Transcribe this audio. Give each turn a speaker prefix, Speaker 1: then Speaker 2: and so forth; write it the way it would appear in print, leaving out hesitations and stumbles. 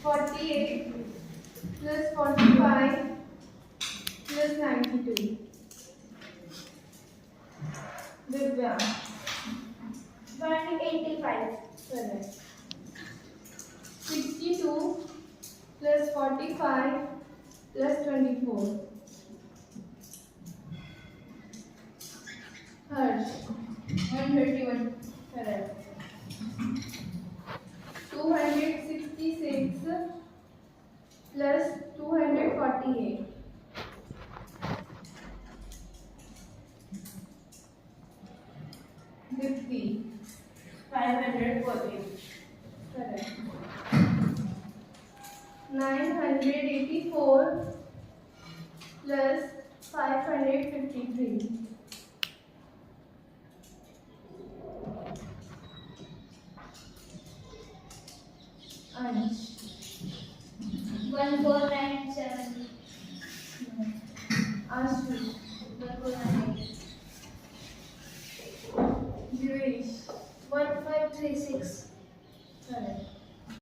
Speaker 1: 48 plus 45 plus 92. Divya.
Speaker 2: 185.
Speaker 1: Correct. 62 plus 45 plus 24. Harsh.
Speaker 2: 131.
Speaker 1: Correct. 266 plus 248. Dipti.
Speaker 2: 540.
Speaker 1: Correct. 984 plus 553. Ansh.
Speaker 2: 1497.
Speaker 1: Ashu.
Speaker 2: 1498.
Speaker 1: Jewish.
Speaker 2: 1536.
Speaker 1: Correct.